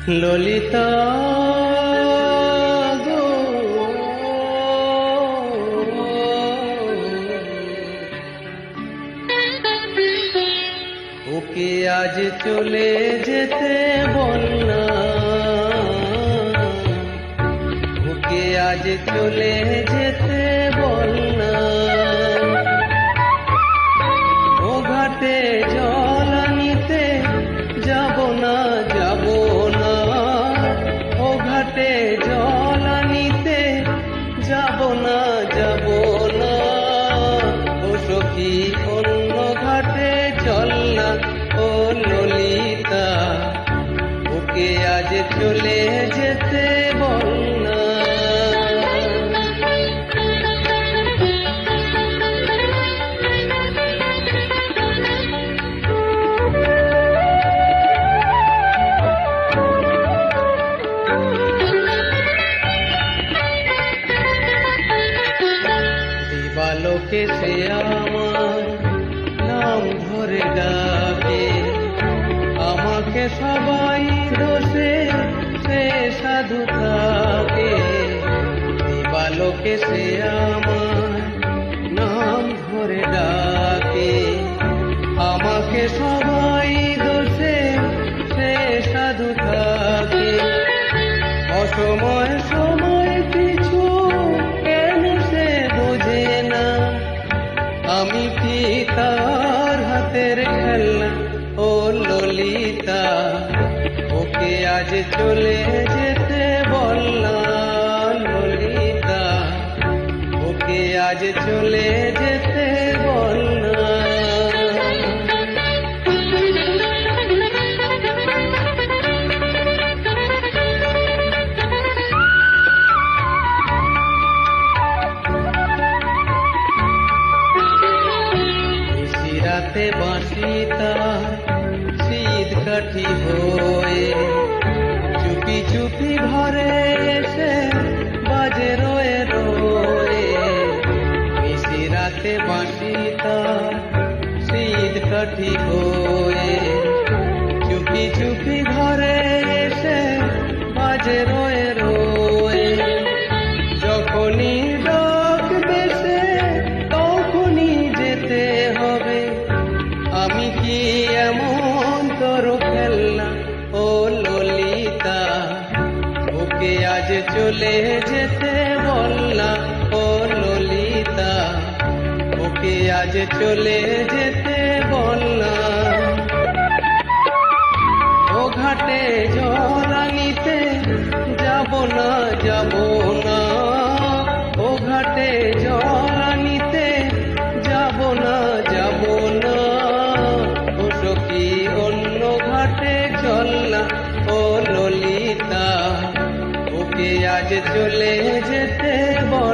ললিতা গো, ওকে আজ চলে যেতে বল না, ওকে আজ চলে যেতে বল না। ও ঘাটে জল আনিতে যাব না, যাব না। ও ঘাটে জল আনিতে যাব না, যাব না। ও সখী অন্য ঘাটে চল না, ও ললিতা ওকে আজ চলে যেতে বল না। দিবালোকে সে আমার নাম ধরে ডাকে, আমাকে সবাই দোষে সে সাধু থাকে। দিবালোকে সে আমার নাম ধরে ডাকে, আমাকে সবাই দোষে সে সাধু থাকে। অসময় সময় কিছু কেন সে বোঝে না, আমি কি তার হাতের খেলনা, ও ললিতা ওকে আজ চলে যেতে বল না। ললিতা ওকে আজ চলে যেতে বল না। রাতে বাঁশি তার শীত কাঠি হয়ে চুপি চুপি ঘরে এসে বাজে রয়ে রয়ে। মিশি রাতে বাঁশি তার শীত কাঠি হয়ে চুপি চুপি ঘরে এসে বাজে রয়ে রয়ে। যখনই ডাকবে সে তখনই যেতে হবে, আমি কি এমন তোর খেলনা, ও ললিতা ওকে আজ চলে যেতে বল না। ও ললিতা ওকে আজ চলে যেতে বল না। ও ঘাটে জল আনিতে যাব না, যাব না। ও ঘাটে জল আনিতে যাব না, যাব না। ও সখী অন্য ঘাটে চল না, ও ললিতা ওকে আজ চলে যেতে বল